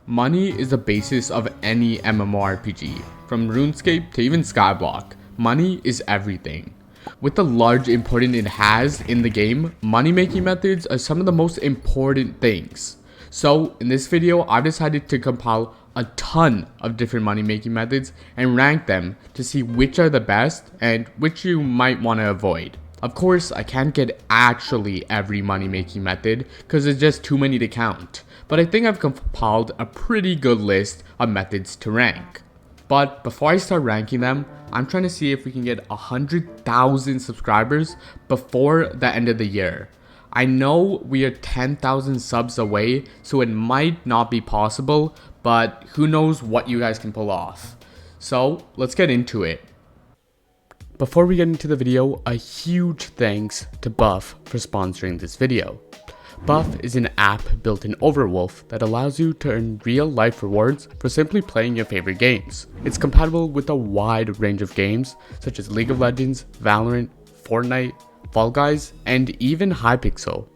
Money is the basis of any MMORPG. From RuneScape to even Skyblock, money is everything. With the large importance it has in the game, money making methods are some of the most important things. So in this video, I've decided to compile a ton of different money making methods and rank them to see which are the best and which you might want to avoid. Of course, I can't get actually every money making method because there's just too many to count, but I think I've compiled a pretty good list of methods to rank. But before I start ranking them, I'm trying to see if we can get 100,000 subscribers before the end of the year. I know we are 10,000 subs away, so it might not be possible, but who knows what you guys can pull off. So let's get into it. Before we get into the video, a huge thanks to Buff for sponsoring this video. Buff is an app built in Overwolf that allows you to earn real life rewards for simply playing your favorite games. It's compatible with a wide range of games such as League of Legends, Valorant, Fortnite, Fall Guys, and even Hypixel.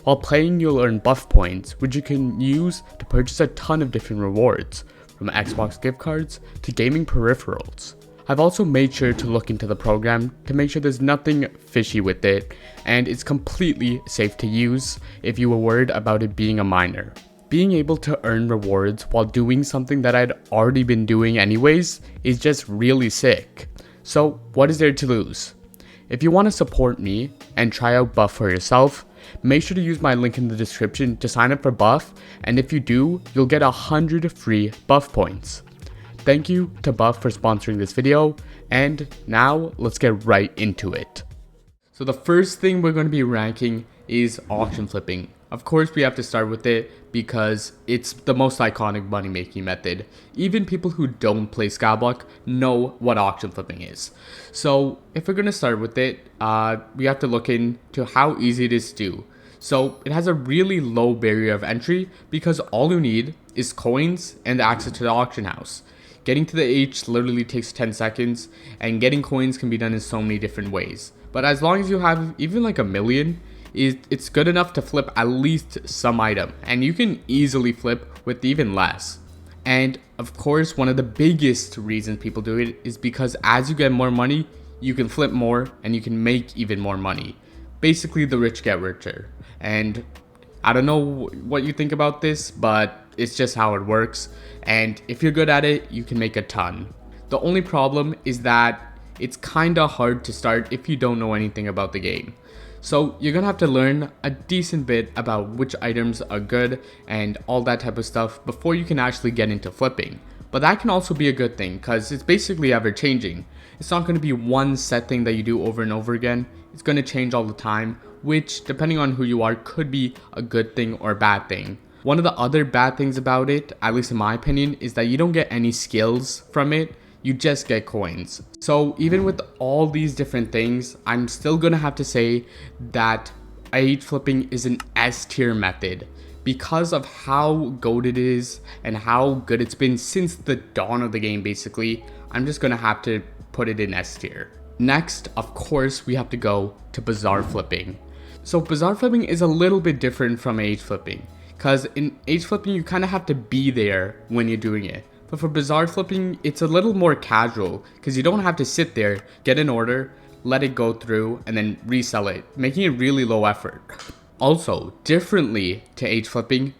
While playing, you'll earn buff points, which you can use to purchase a ton of different rewards, from Xbox gift cards to gaming peripherals. I've also made sure to look into the program to make sure there's nothing fishy with it, and it's completely safe to use if you were worried about it being a minor. Being able to earn rewards while doing something that I'd already been doing anyways is just really sick. So what is there to lose? If you want to support me and try out Buff for yourself, make sure to use my link in the description to sign up for Buff, and if you do, you'll get 100 free Buff points. Thank you to Buff for sponsoring this video, and now let's get right into it. So the first thing we're going to be ranking is auction flipping. Of course, we have to start with it because it's the most iconic money making method. Even people who don't play Skyblock know what auction flipping is. So if we're going to start with it, we have to look into how easy it is to do. So it has a really low barrier of entry because all you need is coins and access to the auction house. Getting to the H literally takes 10 seconds, and getting coins can be done in so many different ways. But as long as you have even like 1 million, it's good enough to flip at least some item, and you can easily flip with even less. And of course, one of the biggest reasons people do it is because as you get more money, you can flip more and you can make even more money. Basically, the rich get richer. And I don't know what you think about this, but it's just how it works, and if you're good at it, you can make a ton. The only problem is that it's kinda hard to start if you don't know anything about the game. So you're gonna have to learn a decent bit about which items are good and all that type of stuff before you can actually get into flipping. But that can also be a good thing because it's basically ever changing. It's not gonna be one set thing that you do over and over again. It's gonna change all the time, which depending on who you are could be a good thing or a bad thing. One of the other bad things about it, at least in my opinion, is that you don't get any skills from it, you just get coins. So even with all these different things, I'm still gonna have to say that age flipping is an S tier method because of how goated it is and how good it's been since the dawn of the game basically. I'm just gonna have to put it in S tier. Next, of course, we have to go to Bazaar Flipping. So Bazaar Flipping is a little bit different from age flipping, because in age flipping you kind of have to be there when you're doing it. But for Bazaar Flipping, it's a little more casual because you don't have to sit there, get an order, let it go through, and then resell it, making it really low effort. Also, differently to age flipping,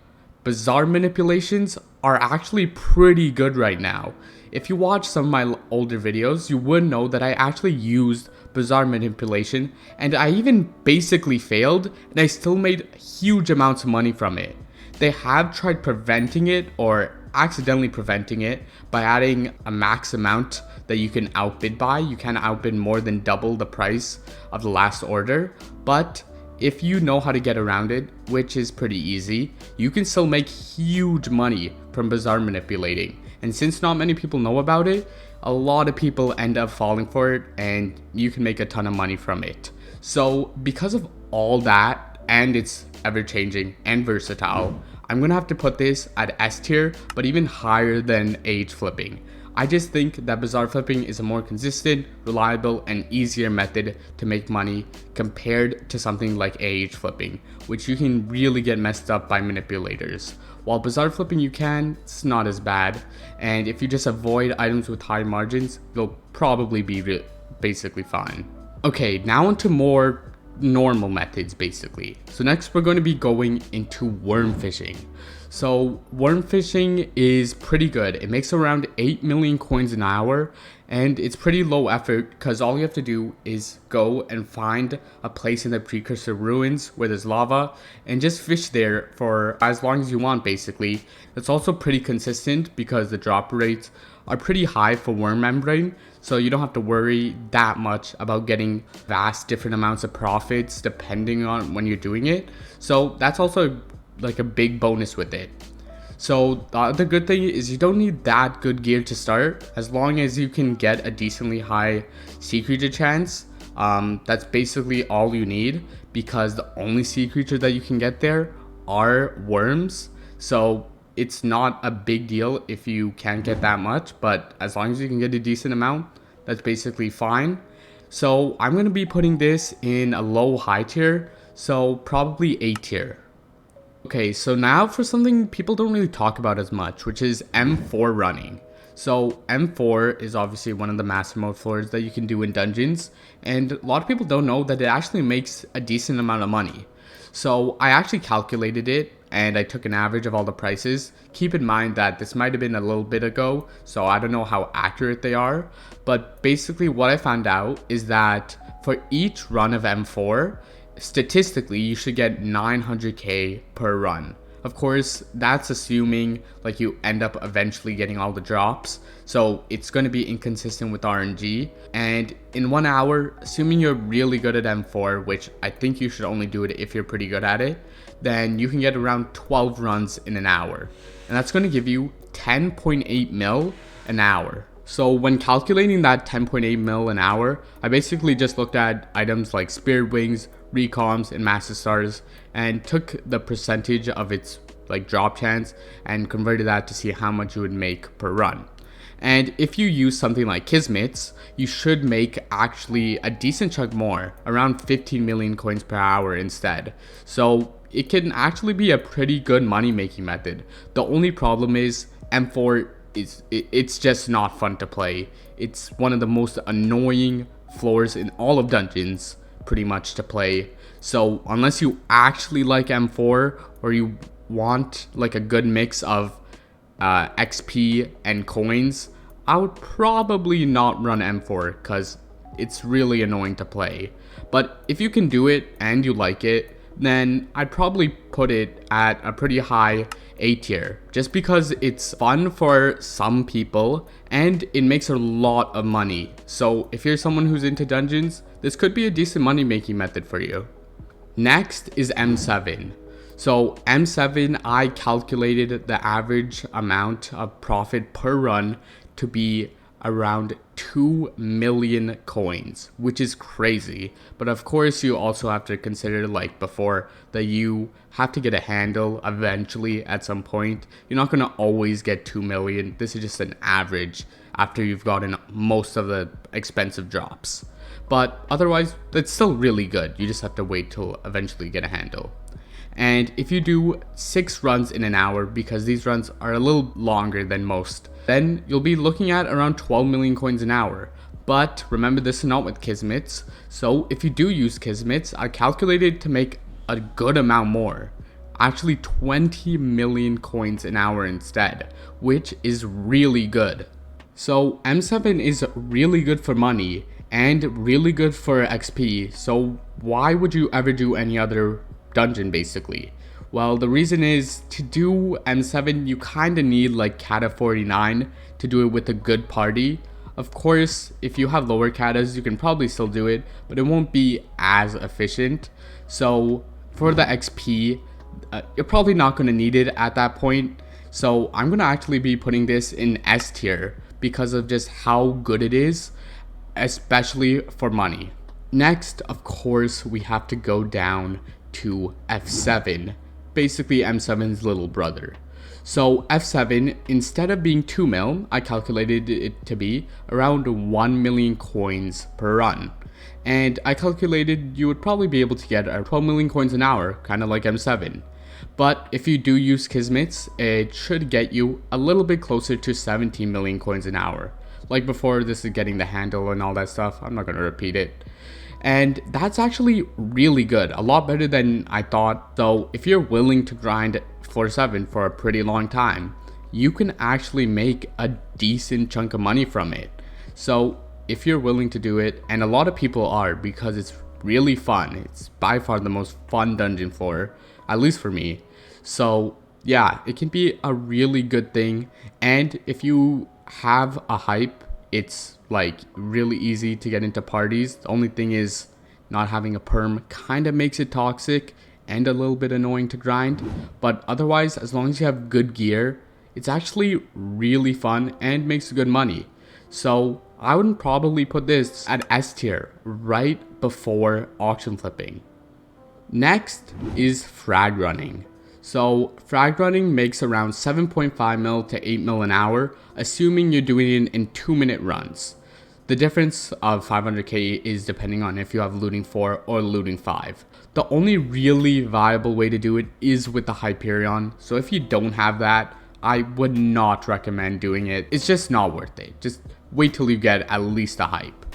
Bazaar manipulations are actually pretty good right now. If you watch some of my older videos, you would know that I actually used Bazaar manipulation, and I even basically failed, and I still made huge amounts of money from it. They have tried preventing it or accidentally preventing it by adding a max amount that you can outbid by. You can outbid more than double the price of the last order, but if you know how to get around it, which is pretty easy, you can still make huge money from Bazaar manipulating. And since not many people know about it, a lot of people end up falling for it, and you can make a ton of money from it. So because of all that, and it's ever changing and versatile, I'm gonna have to put this at S tier, but even higher than age flipping. I just think that Bazaar Flipping is a more consistent, reliable, and easier method to make money compared to something like AH Flipping, which you can really get messed up by manipulators. While Bazaar Flipping you can, it's not as bad. And if you just avoid items with high margins, you'll probably be basically fine. Okay, now into more normal methods basically. So next we're going to be going into worm fishing. So worm fishing is pretty good. It makes around 8 million coins an hour, and it's pretty low effort because all you have to do is go and find a place in the precursor ruins where there's lava and just fish there for as long as you want basically. It's also pretty consistent because the drop rates are pretty high for worm membrane, so you don't have to worry that much about getting vast different amounts of profits depending on when you're doing it. So that's also like a big bonus with it. So the other good thing is you don't need that good gear to start, as long as you can get a decently high sea creature chance. That's basically all you need, because the only sea creature that you can get there are worms. So it's not a big deal if you can't get that much, but as long as you can get a decent amount, that's basically fine. So I'm going to be putting this in a low high tier, so probably A tier. Okay, so now for something people don't really talk about as much, which is M4 running. So M4 is obviously one of the master mode floors that you can do in dungeons, and a lot of people don't know that it actually makes a decent amount of money. So I actually calculated it, and I took an average of all the prices. Keep in mind that this might have been a little bit ago, so I don't know how accurate they are, but basically what I found out is that for each run of M4, statistically you should get 900k per run. Of course, that's assuming like you end up eventually getting all the drops, so it's going to be inconsistent with RNG. And in 1 hour, assuming you're really good at M4, which I think you should only do it if you're pretty good at it, then you can get around 12 runs in an hour, and that's going to give you 10.8 mil an hour. So when calculating that 10.8 mil an hour, I basically just looked at items like Spirit Wings, Recoms, and Master Stars, and took the percentage of its like drop chance and converted that to see how much you would make per run. And if you use something like Kismets, you should make actually a decent chunk more, around 15 million coins per hour instead. So it can actually be a pretty good money making method. The only problem is M4 it's just not fun to play. It's one of the most annoying floors in all of dungeons pretty much to play. So unless you actually like M4 or you want like a good mix of XP and coins, I would probably not run M4 because it's really annoying to play. But if you can do it and you like it, then I'd probably put it at a pretty high A tier, just because it's fun for some people and it makes a lot of money. So if you're someone who's into dungeons, this could be a decent money making method for you. Next is M7. So M7, I calculated the average amount of profit per run to be around 2 million coins, which is crazy. But of course you also have to consider, like before, that you have to get a handle eventually at some point. You're not going to always get 2 million. This is just an average after you've gotten most of the expensive drops. But otherwise, it's still really good. You just have to wait till eventually get a handle. And if you do 6 runs in an hour, because these runs are a little longer than most, then you'll be looking at around 12 million coins an hour. But remember, this is not with Kismets. So if you do use Kismets, I calculated to make a good amount more. Actually 20 million coins an hour instead, which is really good. So M7 is really good for money and really good for XP. So why would you ever do any other dungeon basically? Well, the reason is, to do M7 you kind of need like Kata 49 to do it with a good party. Of course, if you have lower katas you can probably still do it, but it won't be as efficient. So for the XP, you're probably not going to need it at that point. So I'm going to actually be putting this in S tier because of just how good it is, especially for money. Next, of course, we have to go down to F7, basically M7's little brother. So F7, instead of being 2 mil, I calculated it to be around 1 million coins per run. And I calculated you would probably be able to get 12 million coins an hour, kind of like M7. But if you do use Kismets, it should get you a little bit closer to 17 million coins an hour. Like before, this is getting the handle and all that stuff. I'm not going to repeat it. And that's actually really good, a lot better than I thought. Though if you're willing to grind 4/7 for a pretty long time, you can actually make a decent chunk of money from it. So if you're willing to do it, and a lot of people are, because it's really fun. It's by far the most fun dungeon floor, at least for me. So yeah, it can be a really good thing. And if you have a hype, it's like really easy to get into parties. The only thing is not having a perm kind of makes it toxic and a little bit annoying to grind. But otherwise, as long as you have good gear, it's actually really fun and makes good money. So I would probably put this at S tier right before auction flipping. Next is Fragrunning. So Fragrunning makes around 7.5 mil to 8 mil an hour, assuming you're doing it in 2-minute runs. The difference of 500k is depending on if you have looting 4 or looting 5. The only really viable way to do it is with the Hyperion. So if you don't have that, I would not recommend doing it. It's just not worth it. Just wait till you get at least a hype.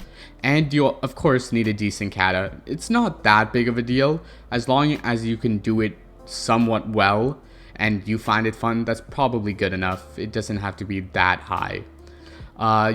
And you'll of course need a decent kata. It's not that big of a deal. As long as you can do it somewhat well and you find it fun, that's probably good enough. It doesn't have to be that high.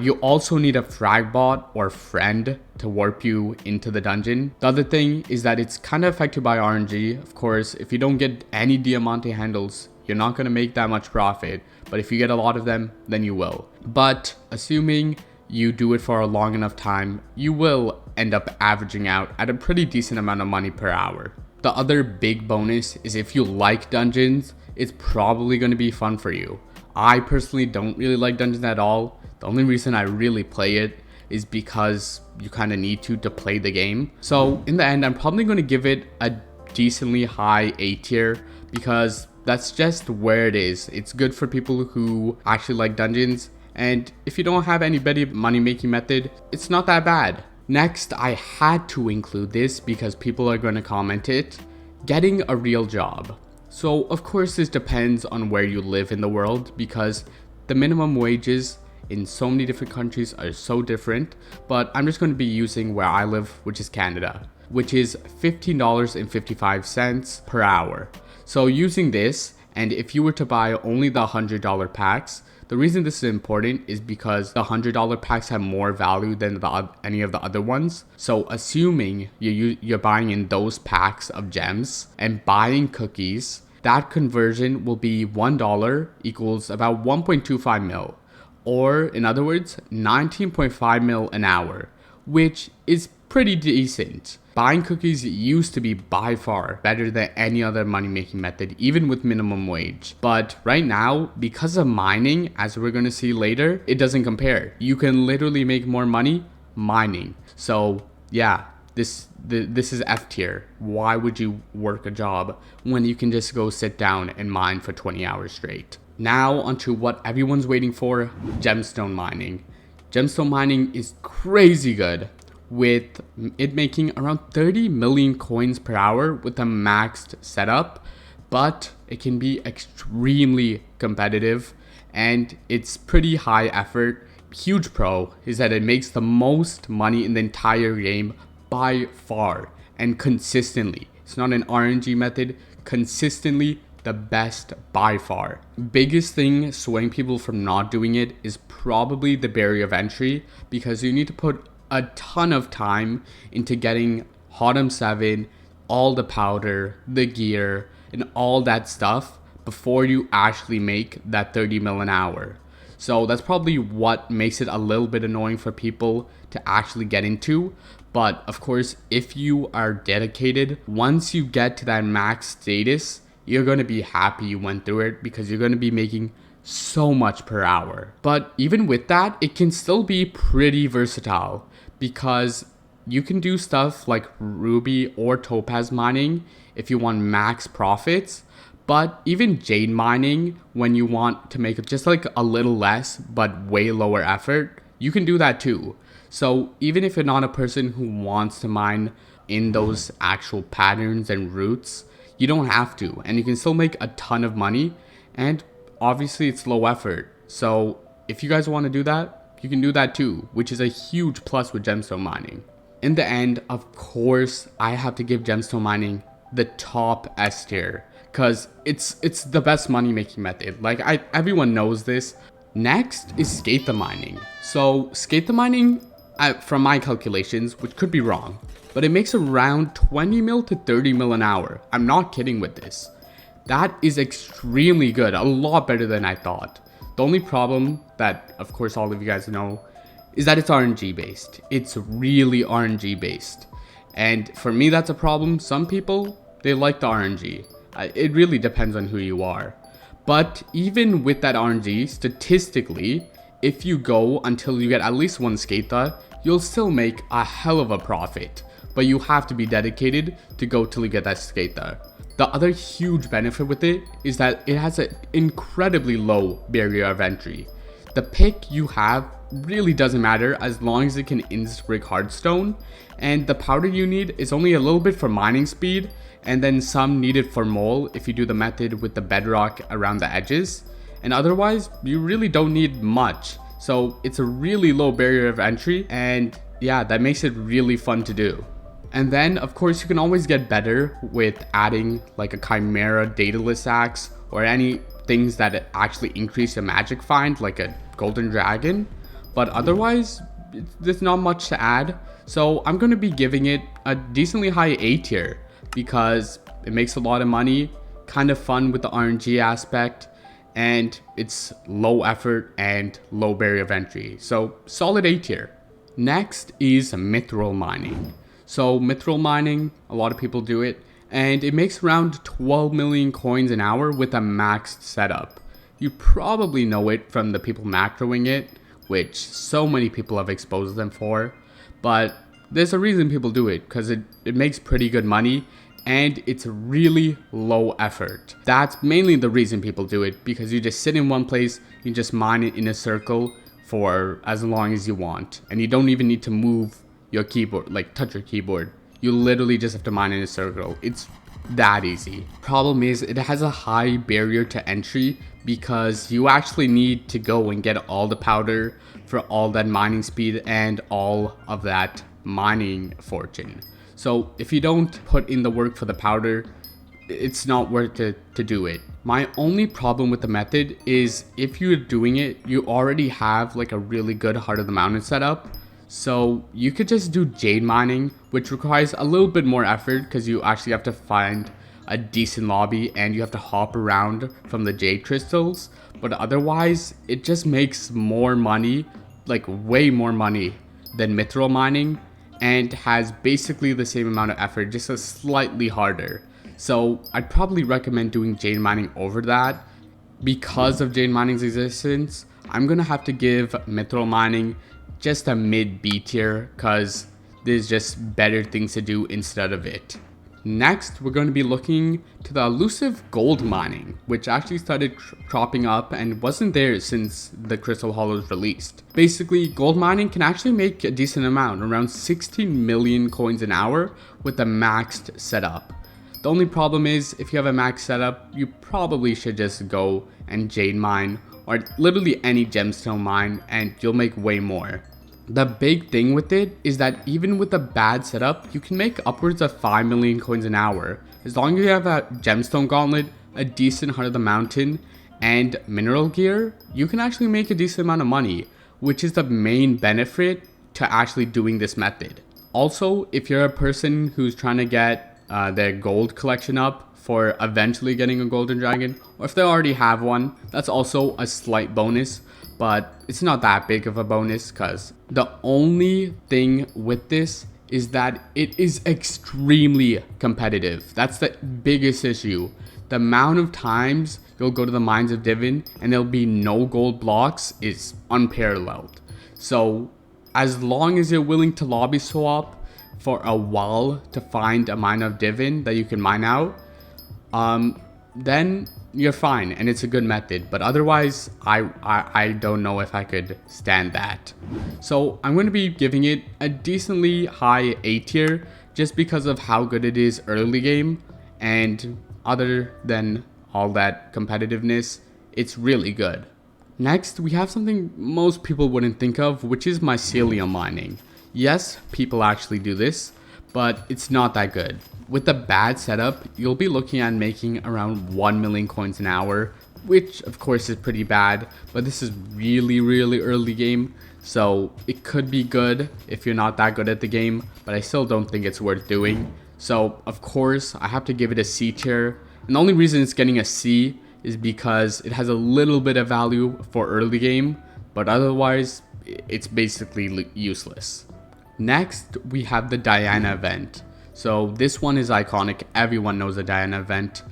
You also need a frag bot or friend to warp you into the dungeon. The other thing is that it's kind of affected by RNG. Of course, if you don't get any diamante handles, you're not going to make that much profit. But if you get a lot of them, then you will. But assuming you do it for a long enough time, you will end up averaging out at a pretty decent amount of money per hour. The other big bonus is if you like dungeons, it's probably going to be fun for you. I personally don't really like dungeons at all. The only reason I really play it is because you kind of need to play the game. So in the end, I'm probably going to give it a decently high A tier because that's just where it is. It's good for people who actually like dungeons. And if you don't have any better money making method, it's not that bad. Next, I had to include this because people are going to comment it. Getting a real job. So of course this depends on where you live in the world because the minimum wages in so many different countries are so different, but I'm just going to be using where I live, which is Canada, which is $15.55 per hour. So using this, and if you were to buy only the $100 packs, the reason this is important is because the $100 packs have more value than any of the other ones. So assuming you're buying in those packs of gems and buying cookies, that conversion will be $1 equals about 1.25 mil. Or in other words, 19.5 mil an hour, which is pretty decent. Buying cookies used to be by far better than any other money making method, even with minimum wage. But right now, because of mining, as we're going to see later, it doesn't compare. You can literally make more money mining. So yeah, this is F tier. Why would you work a job when you can just go sit down and mine for 20 hours straight? Now onto what everyone's waiting for, Gemstone Mining. Gemstone Mining is crazy good, with it making around 30 million coins per hour with a maxed setup, but it can be extremely competitive and it's pretty high effort. Huge pro is that it makes the most money in the entire game by far and consistently. It's not an RNG method, consistently the best by far. Biggest thing swaying people from not doing it is probably the barrier of entry, because you need to put a ton of time into getting Hottom 7, all the powder, the gear, and all that stuff before you actually make that 30 mil an hour. So that's probably what makes it a little bit annoying for people to actually get into. But of course, if you are dedicated, once you get to that max status, you're going to be happy you went through it because you're going to be making so much per hour. But even with that, it can still be pretty versatile because you can do stuff like ruby or topaz mining if you want max profits. But even jade mining, when you want to make it just like a little less but way lower effort, you can do that too. So even if you're not a person who wants to mine in those actual patterns and routes, you don't have to, and you can still make a ton of money, and obviously it's low effort. So if you guys want to do that, you can do that too, which is a huge plus with gemstone mining. In the end, of course, I have to give gemstone mining the top S tier, because it's the best money making method. Like, everyone knows this. Next is Scatha Mining. So Scatha Mining, from my calculations, which could be wrong, but it makes around 20 mil to 30 mil an hour. I'm not kidding with this. That is extremely good, a lot better than I thought. The only problem that, of course, all of you guys know is that it's RNG based. It's really RNG based. And for me, that's a problem. Some people, they like the RNG. It really depends on who you are. But even with that RNG, statistically, if you go until you get at least one Scatha, you'll still make a hell of a profit. But you have to be dedicated to go till you get that Scatha. The other huge benefit with it is that it has an incredibly low barrier of entry. The pick you have really doesn't matter as long as it can insta-break hardstone, and the powder you need is only a little bit for mining speed, and then some needed for mole if you do the method with the bedrock around the edges, and otherwise you really don't need much. So it's a really low barrier of entry, and yeah, that makes it really fun to do. And then of course you can always get better with adding like a chimera dataless axe or any things that actually increase your magic find, like a golden dragon. But otherwise, there's not much to add. So I'm going to be giving it a decently high A tier because it makes a lot of money, kind of fun with the RNG aspect, and it's low effort and low barrier of entry. So solid A tier. Next is Mithril Mining. So Mithril Mining, a lot of people do it, and it makes around 12 million coins an hour with a maxed setup. You probably know it from the people macroing it, which so many people have exposed them for, but there's a reason people do it, because it makes pretty good money and it's really low effort. That's mainly the reason people do it, because you just sit in one place, you just mine it in a circle for as long as you want, and you don't even need to move your keyboard, like touch your keyboard. You literally just have to mine in a circle. It's that easy. Problem is, it has a high barrier to entry because you actually need to go and get all the powder for all that mining speed and all of that mining fortune. So if you don't put in the work for the powder, it's not worth it to do it. My only problem with the method is if you're doing it, you already have like a really good Heart of the Mountain setup. So you could just do jade mining, which requires a little bit more effort because you actually have to find a decent lobby and you have to hop around from the jade crystals. But otherwise, it just makes more money, like way more money than Mithril Mining, and has basically the same amount of effort, just a slightly harder. So I'd probably recommend doing jade mining over that. Because of jade mining's existence, I'm gonna have to give Mithril Mining just a mid B tier because there's just better things to do instead of it. Next, we're going to be looking to the elusive gold mining, which actually started cropping up and wasn't there since the Crystal Hollows released. Basically, gold mining can actually make a decent amount, around 16 million coins an hour with a maxed setup. The only problem is, if you have a maxed setup, you probably should just go and jade mine or literally any gemstone mine and you'll make way more. The big thing with it is that even with a bad setup, you can make upwards of 5 million coins an hour. As long as you have a gemstone gauntlet, a decent Heart of the Mountain, and mineral gear, you can actually make a decent amount of money, which is the main benefit to actually doing this method. Also, if you're a person who's trying to get their gold collection up for eventually getting a golden dragon, or if they already have one, that's also a slight bonus, but it's not that big of a bonus because the only thing with this is that it is extremely competitive. That's the biggest issue. The amount of times you'll go to the Mines of Divin and there'll be no gold blocks is unparalleled. So as long as you're willing to lobby swap for a while to find a Mine of Divin that you can mine out, then you're fine and it's a good method. But otherwise, I don't know if I could stand that. So I'm going to be giving it a decently high A tier just because of how good it is early game, and other than all that competitiveness, it's really good. Next, we have something most people wouldn't think of, which is Mycelium Mining. Yes, people actually do this, but it's not that good. With a bad setup, you'll be looking at making around 1 million coins an hour, which of course is pretty bad, but this is really early game, so it could be good if you're not that good at the game, but I still don't think it's worth doing. So of course, I have to give it a C tier, and the only reason it's getting a C is because it has a little bit of value for early game, but otherwise it's basically useless. Next, we have the Diana event. So this one is iconic, everyone knows the Diana event.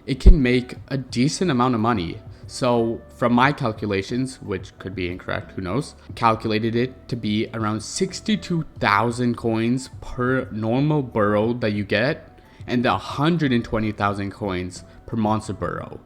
It can make a decent amount of money. So from my calculations, which could be incorrect, who knows, calculated it to be around 62,000 coins per normal burrow that you get, and 120,000 coins per monster burrow.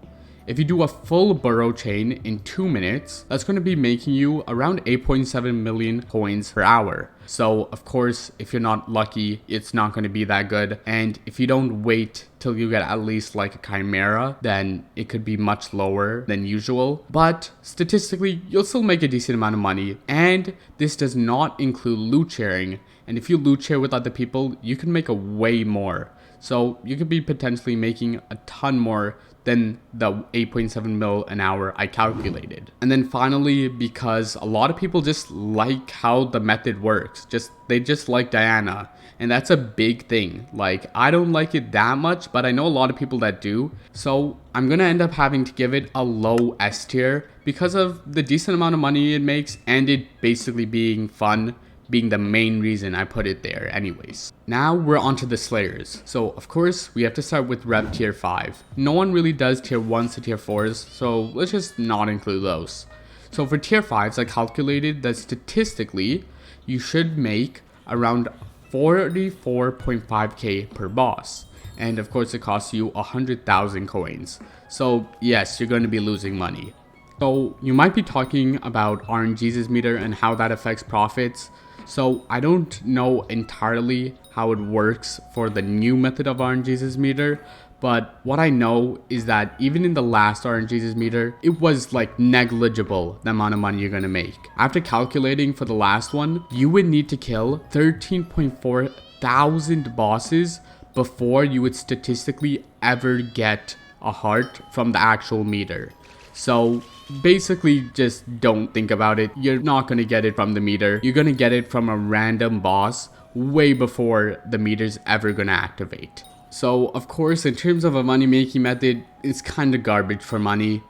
If you do a full burrow chain in 2 minutes, that's going to be making you around 8.7 million coins per hour. So of course, if you're not lucky, it's not going to be that good. And if you don't wait till you get at least like a chimera, then it could be much lower than usual. But statistically, you'll still make a decent amount of money. And this does not include loot sharing. And if you loot share with other people, you can make a way more. So you could be potentially making a ton more than the 8.7 mil an hour I calculated. And then finally, because a lot of people just like how the method works, they just like Diana, and that's a big thing. Like, I don't like it that much, but I know a lot of people that do, so I'm gonna end up having to give it a low S tier because of the decent amount of money it makes and it basically being fun being the main reason I put it there anyways. Now we're onto the Slayers. So of course we have to start with Rev tier 5. No one really does tier 1s to tier 4s, so let's just not include those. So for tier 5s, I calculated that statistically you should make around 44.5k per boss. And of course it costs you 100,000 coins. So yes, you're going to be losing money. So you might be talking about RNG's meter and how that affects profits. So I don't know entirely how it works for the new method of RNG's meter, but what I know is that even in the last RNG's meter, it was like negligible the amount of money you're gonna make. After calculating for the last one, you would need to kill 13.4 thousand bosses before you would statistically ever get a heart from the actual meter. So basically just don't think about it. You're not going to get it from the meter. You're going to get it from a random boss way before the meter's ever going to activate. So of course, in terms of a money making method, it's kind of garbage for money.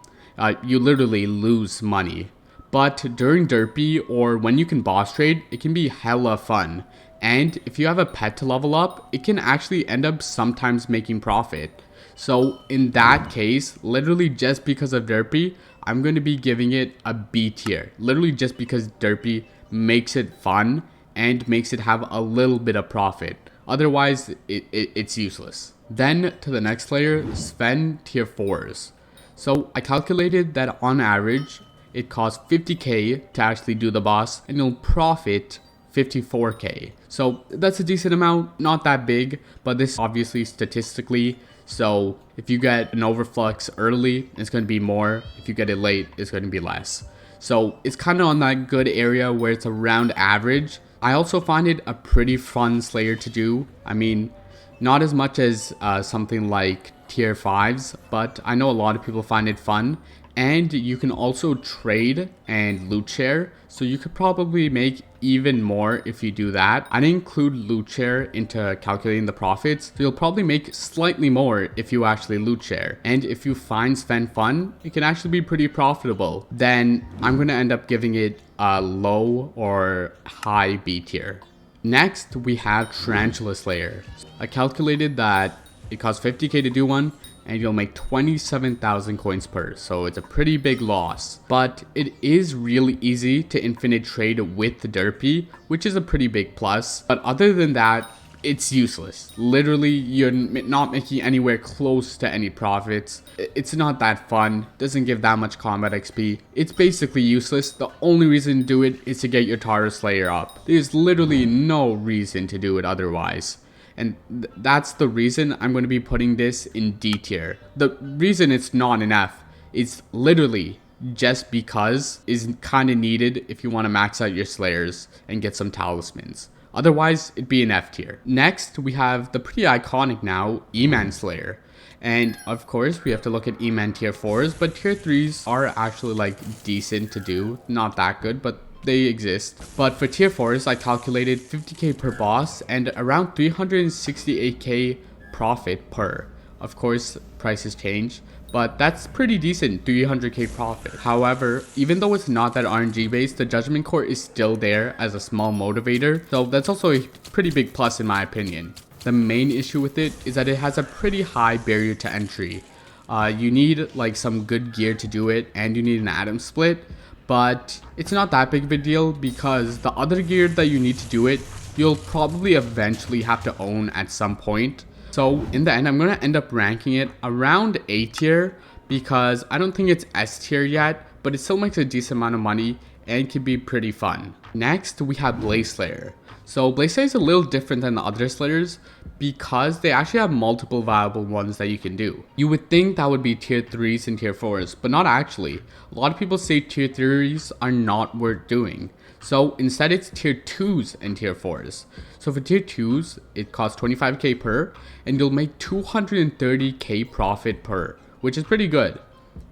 You literally lose money. But during derpy or when you can boss trade, it can be hella fun. And if you have a pet to level up, it can actually end up sometimes making profit. So in that case, literally just because of derpy, I'm going to be giving it a B tier. Literally just because derpy makes it fun and makes it have a little bit of profit. Otherwise, it's useless. Then to the next layer, Sven tier 4s. So I calculated that on average, it costs 50k to actually do the boss and you'll profit 54k. So that's a decent amount, not that big, but this obviously statistically. So if you get an overflux early, it's going to be more. If you get it late, it's going to be less. So it's kind of on that good area where it's around average. I also find it a pretty fun Slayer to do. I mean, not as much as something like tier 5s, but I know a lot of people find it fun. And you can also trade and loot share, so you could probably make even more if you do that. I didn't include loot share into calculating the profits, so you'll probably make slightly more if you actually loot share. And if you find Sven fun, it can actually be pretty profitable. Then I'm going to end up giving it a low or high B tier. Next, we have Tarantula Slayer. I calculated that it costs 50k to do one, and you'll make 27,000 coins per, so it's a pretty big loss. But it is really easy to infinite trade with the derpy, which is a pretty big plus. But other than that, it's useless. Literally, you're not making anywhere close to any profits. It's not that fun, doesn't give that much combat XP. It's basically useless. The only reason to do it is to get your Tara Slayer up. There's literally no reason to do it otherwise. And that's the reason I'm going to be putting this in D tier. The reason it's not in F is literally just because is kind of needed if you want to max out your slayers and get some talismans. Otherwise, it'd be an F tier. Next, we have the pretty iconic now E-Man Slayer. And of course, we have to look at E-Man tier 4s, but tier 3s are actually like decent to do. Not that good, but they exist. But for tier 4s, I calculated 50k per boss and around 368k profit per. Of course, prices change, but that's pretty decent, 300k profit. However, even though it's not that RNG based, the Judgment Core is still there as a small motivator, so that's also a pretty big plus in my opinion. The main issue with it is that it has a pretty high barrier to entry. You need like some good gear to do it, and you need an atom split, but it's not that big of a deal because the other gear that you need to do it, you'll probably eventually have to own at some point. So in the end, I'm going to end up ranking it around A tier because I don't think it's S tier yet, but it still makes a decent amount of money and can be pretty fun. Next, we have Blaze Slayer. So Blaze Slayer is a little different than the other Slayers because they actually have multiple viable ones that you can do. You would think that would be tier 3s and tier 4s, but not actually. A lot of people say tier 3s are not worth doing. So instead it's tier 2s and tier 4s. So for tier 2s, it costs 25k per and you'll make 230k profit per, which is pretty good.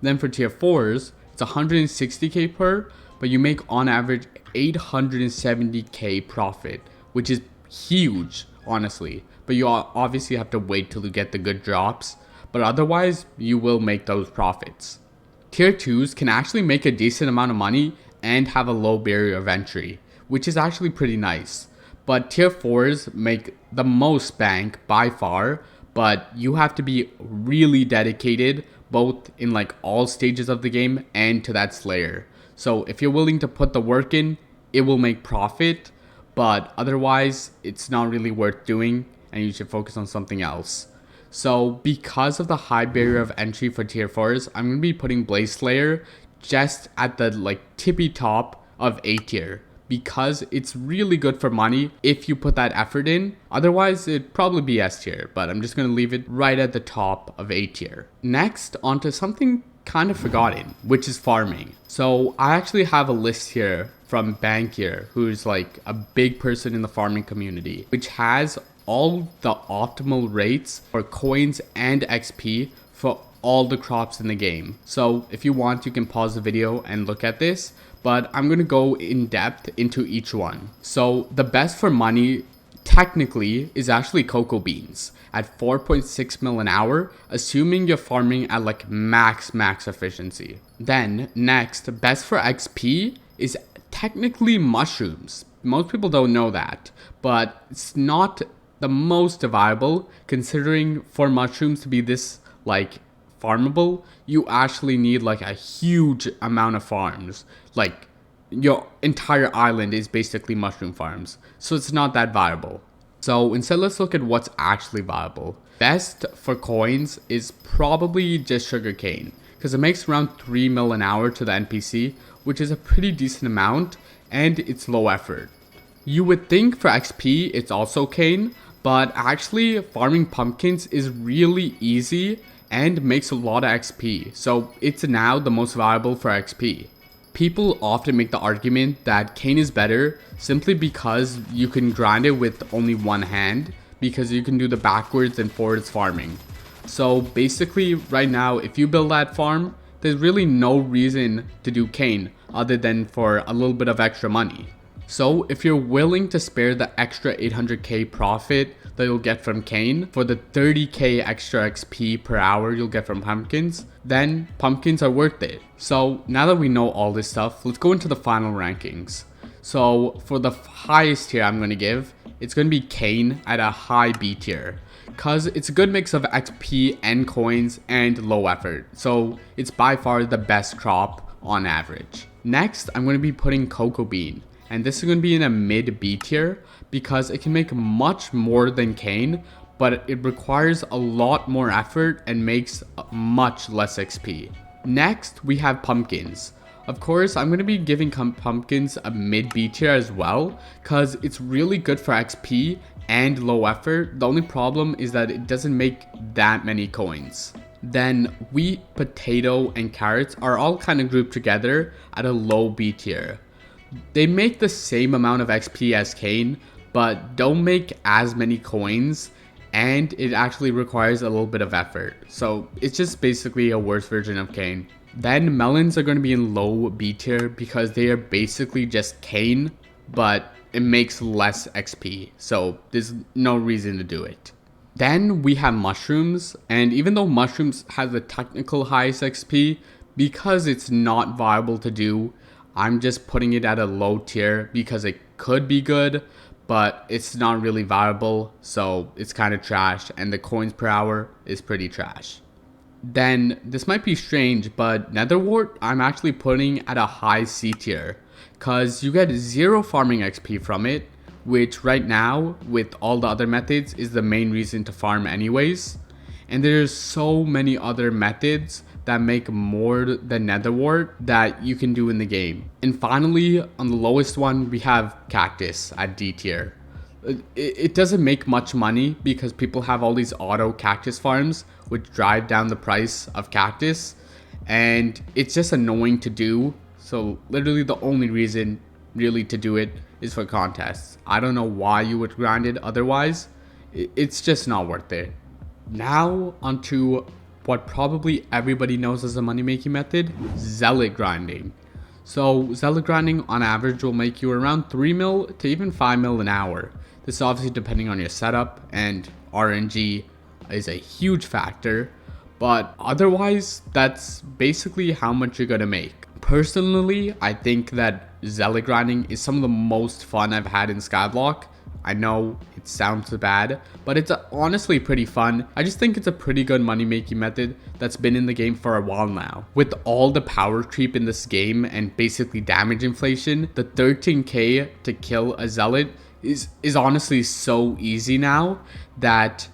Then for tier 4s, it's 160k per, but you make on average 870k profit, which is huge, honestly. But you obviously have to wait till you get the good drops, but otherwise you will make those profits. Tier 2s can actually make a decent amount of money and have a low barrier of entry, which is actually pretty nice. But tier 4s make the most bank by far, but you have to be really dedicated both in like all stages of the game and to that Slayer. So if you're willing to put the work in, it will make profit, but otherwise it's not really worth doing and you should focus on something else. So because of the high barrier of entry for tier 4s, I'm going to be putting Blaze Slayer just at the like tippy top of A tier because it's really good for money if you put that effort in. Otherwise it'd probably be S tier, but I'm just going to leave it right at the top of A tier. Next, onto something kind of forgotten, which is farming. So I actually have a list here from Bankier, who's like a big person in the farming community, which has all the optimal rates for coins and XP for all the crops in the game. So if you want, you can pause the video and look at this, but I'm going to go in depth into each one. So the best for money technically is actually cocoa beans at 4.6 mil an hour, assuming you're farming at like max efficiency. Then next, best for XP is technically mushrooms. Most people don't know that, but it's not the most viable considering for mushrooms to be this like farmable, you actually need like a huge amount of farms. Like your entire island is basically mushroom farms, so it's not that viable. So instead, let's look at what's actually viable. Best for coins is probably just sugarcane because it makes around 3 mil an hour to the NPC, which is a pretty decent amount and it's low effort. You would think for XP it's also cane, but actually farming pumpkins is really easy and makes a lot of XP, so it's now the most viable for XP. People often make the argument that cane is better simply because you can grind it with only one hand because you can do the backwards and forwards farming. So basically right now, if you build that farm, there's really no reason to do cane other than for a little bit of extra money. So if you're willing to spare the extra 800k profit that you'll get from cane for the 30k extra XP per hour you'll get from pumpkins, then pumpkins are worth it. So now that we know all this stuff, let's go into the final rankings. So for the highest tier I'm going to give, it's going to be cane at a high B tier because it's a good mix of XP and coins and low effort. So it's by far the best crop on average. Next, I'm going to be putting cocoa bean. And this is going to be in a mid B tier because it can make much more than cane, but it requires a lot more effort and makes much less XP. Next, we have pumpkins. Of course, I'm going to be giving pumpkins a mid B tier as well, because it's really good for XP and low effort. The only problem is that it doesn't make that many coins. Then wheat, potato, and carrots are all kind of grouped together at a low B tier. They make the same amount of XP as cane, but don't make as many coins, and it actually requires a little bit of effort. So it's just basically a worse version of cane. Then melons are going to be in low B tier because they are basically just cane, but it makes less XP. So there's no reason to do it. Then we have mushrooms, and even though mushrooms has the technical highest XP, because it's not viable to do, I'm just putting it at a low tier because it could be good, but it's not really viable, so it's kind of trash, and the coins per hour is pretty trash. Then this might be strange, but nether wart I'm actually putting at a high C tier because you get 0 farming XP from it, which right now with all the other methods is the main reason to farm anyways. And there's so many other methods that make more than nether wart that you can do in the game. And finally, on the lowest one, we have cactus at D tier. It doesn't make much money because people have all these auto cactus farms which drive down the price of cactus, and it's just annoying to do. So literally the only reason really to do it is for contests. I don't know why you would grind it otherwise. It's just not worth it. Now onto what probably everybody knows as a money making method, Zealot grinding. So Zealot grinding on average will make you around 3 mil to even 5 mil an hour. This is obviously depending on your setup, and RNG is a huge factor, but otherwise that's basically how much you're gonna make. Personally, I think that Zealot grinding is some of the most fun I've had in Skyblock. I know it sounds bad, but it's honestly pretty fun. I just think it's a pretty good money making method that's been in the game for a while now. With all the power creep in this game and basically damage inflation, the 13k to kill a Zealot is honestly so easy now that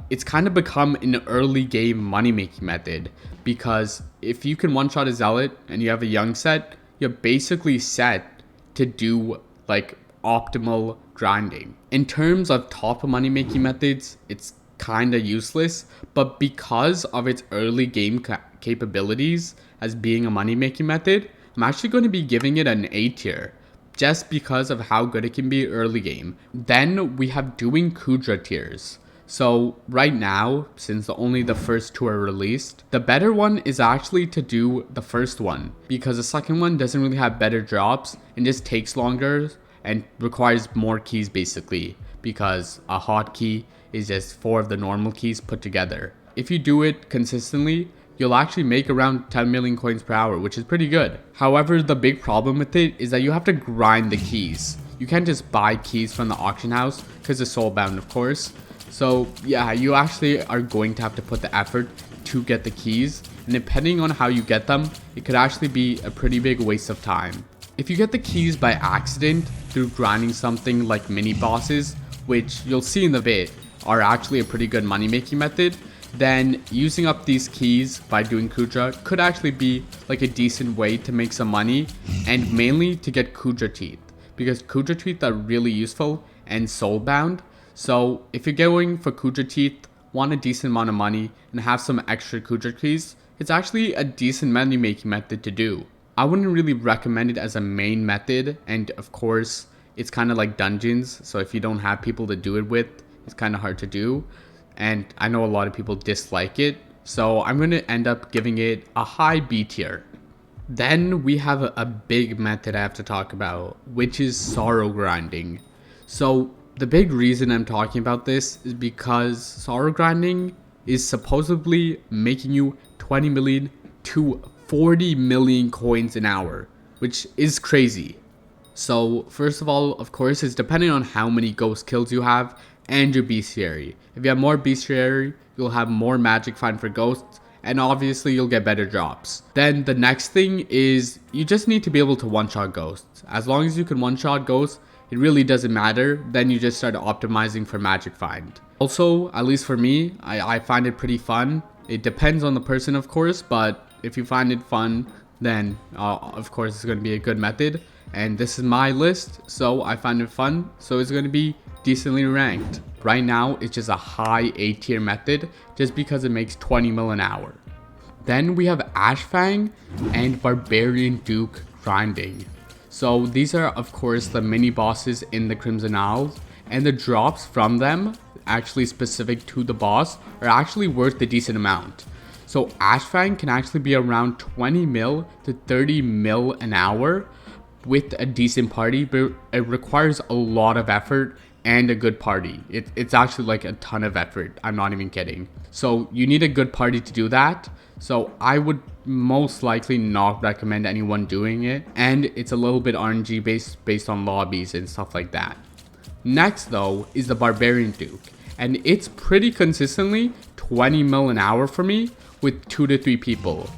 it's kind of become an early game money making method, because if you can one shot a Zealot and you have a young set, you're basically set to do like optimal grinding. In terms of top money making methods, it's kind of useless, but because of its early game capabilities as being a money making method, I'm actually going to be giving it an A tier just because of how good it can be early game. Then we have doing Kuudra tiers. So right now, since only the first 2 are released, the better one is actually to do the first one, because the second one doesn't really have better drops and just takes longer and requires more keys basically, because a hotkey is just 4 of the normal keys put together. If you do it consistently, you'll actually make around 10 million coins per hour, which is pretty good. However, the big problem with it is that you have to grind the keys. You can't just buy keys from the auction house because it's soulbound, of course. So yeah, you actually are going to have to put the effort to get the keys, and depending on how you get them, it could actually be a pretty big waste of time. If you get the keys by accident through grinding something like Mini-Bosses, which you'll see in the vid are actually a pretty good money making method, then using up these keys by doing Kuudra could actually be like a decent way to make some money, and mainly to get Kuudra teeth, because Kuudra teeth are really useful and soulbound. So if you're going for Kuudra teeth, want a decent amount of money, and have some extra Kuudra keys, it's actually a decent money making method to do. I wouldn't really recommend it as a main method, and of course it's kind of like dungeons, so if you don't have people to do it with, it's kind of hard to do, and I know a lot of people dislike it, so I'm going to end up giving it a high B tier. Then we have a big method I have to talk about, which is sorrow grinding. So the big reason I'm talking about this is because sorrow grinding is supposedly making you 20 million to 40 million coins an hour, which is crazy. So first of all, of course, it's depending on how many ghost kills you have and your bestiary. If you have more bestiary, you'll have more magic find for ghosts, and obviously you'll get better drops. Then the next thing is you just need to be able to one-shot ghosts. As long as you can one-shot ghosts, it really doesn't matter. Then you just start optimizing for magic find. Also, at least for me, I find it pretty fun. It depends on the person, of course, but if you find it fun, then of course it's going to be a good method. And this is my list, so I find it fun, so it's going to be decently ranked. Right now it's just a high A tier method just because it makes 20 mil an hour. Then we have Ashfang and Barbarian Duke grinding. So these are of course the mini bosses in the Crimson Isles, and the drops from them, actually specific to the boss, are actually worth a decent amount. So Ashfang can actually be around 20 mil to 30 mil an hour with a decent party, but it requires a lot of effort and a good party. It's actually like a ton of effort, I'm not even kidding. So you need a good party to do that. So I would most likely not recommend anyone doing it, and it's a little bit RNG based on lobbies and stuff like that. Next though is the Barbarian Duke, and it's pretty consistently 20 mil an hour for me with 2 to 3 people.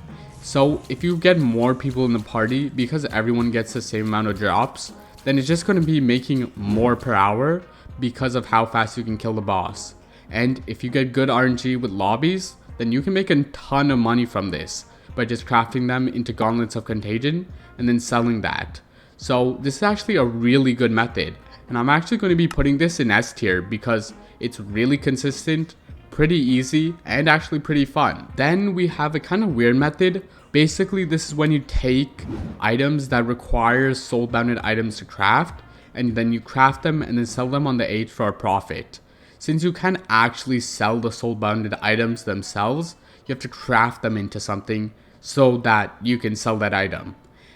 So if you get more people in the party, because everyone gets the same amount of drops, then it's just going to be making more per hour because of how fast you can kill the boss. And if you get good RNG with lobbies, then you can make a ton of money from this by just crafting them into Gauntlets of Contagion and then selling that. So this is actually a really good method, and I'm actually going to be putting this in S tier because it's really consistent, pretty easy, and actually pretty fun. Then we have a kind of weird method. Basically, this is when you take items that require soul-bounded items to craft, and then you craft them and then sell them on the H for a profit. Since you can't actually sell the soul-bounded items themselves, you have to craft them into something so that you can sell that item.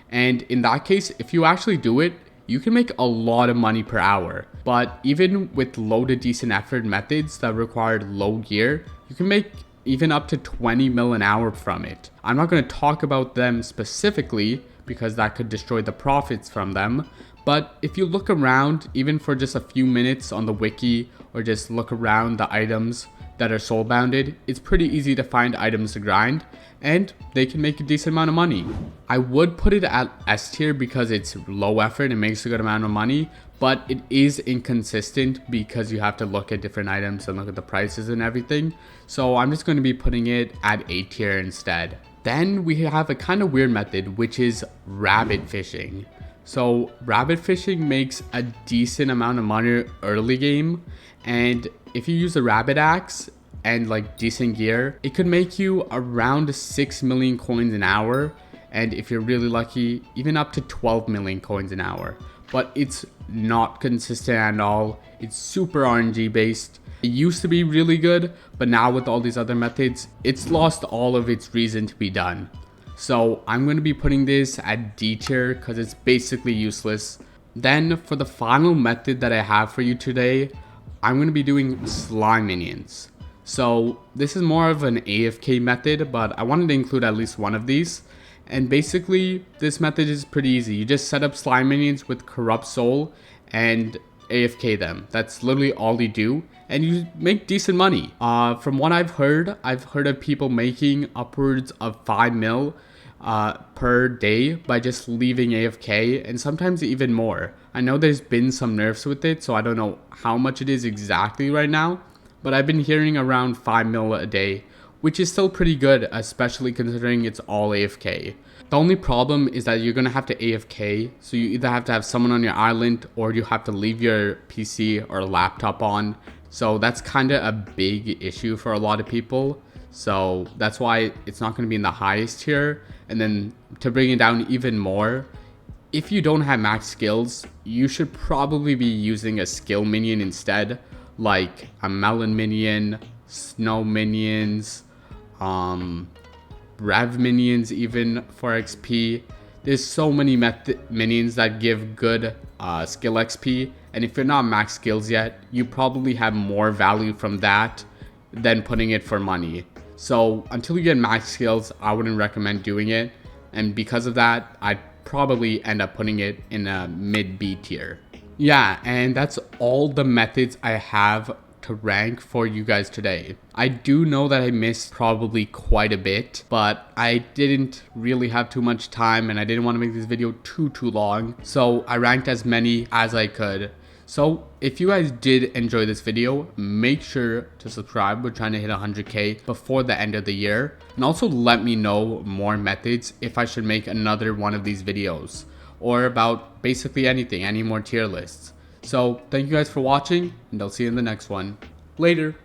And in that case, if you actually do it, you can make a lot of money per hour. But even with low to decent effort methods that require low gear, you can make even up to 20 mil an hour from it. I'm not going to talk about them specifically because that could destroy the profits from them. But if you look around, even for just a few minutes on the wiki, or just look around the items that are soul bounded, it's pretty easy to find items to grind, and they can make a decent amount of money. I would put it at S tier because it's low effort and makes a good amount of money, but it is inconsistent because you have to look at different items and look at the prices and everything. So I'm just going to be putting it at A tier instead. Then we have a kind of weird method, which is rabbit fishing. So rabbit fishing makes a decent amount of money early game, and if you use a rabbit axe and like decent gear, it could make you around 6 million coins an hour, and if you're really lucky, even up to 12 million coins an hour. But it's not consistent at all. It's super RNG based. It used to be really good, but now with all these other methods, it's lost all of its reason to be done. So I'm going to be putting this at D tier because it's basically useless. Then for the final method that I have for you today, I'm going to be doing slime minions. So this is more of an AFK method, but I wanted to include at least one of these. And basically this method is pretty easy. You just set up slime minions with corrupt soul and AFK them. That's literally all you do, and you make decent money. From what I've heard of people making upwards of 5 mil per day by just leaving AFK, and sometimes even more. I know there's been some nerfs with it, so I don't know how much it is exactly right now, but I've been hearing around 5 mil a day, which is still pretty good, especially considering it's all AFK. The only problem is that you're gonna have to AFK, so you either have to have someone on your island or you have to leave your PC or laptop on. So that's kind of a big issue for a lot of people. So that's why it's not going to be in the highest tier. And then to bring it down even more, if you don't have max skills, you should probably be using a skill minion instead, like a melon minion, snow minions, rev minions even for XP. There's so many minions that give good skill XP, and if you're not max skills yet, you probably have more value from that than putting it for money. So until you get max skills, I wouldn't recommend doing it, and because of that, I'd probably end up putting it in a mid B tier. Yeah, and that's all the methods I have to rank for you guys today. I do know that I missed probably quite a bit, but I didn't really have too much time and I didn't want to make this video too long, so I ranked as many as I could. So if you guys did enjoy this video, make sure to subscribe. We're trying to hit 100k before the end of the year. And also let me know more methods if I should make another one of these videos, or about basically anything, any more tier lists. So thank you guys for watching, and I'll see you in the next one. Later.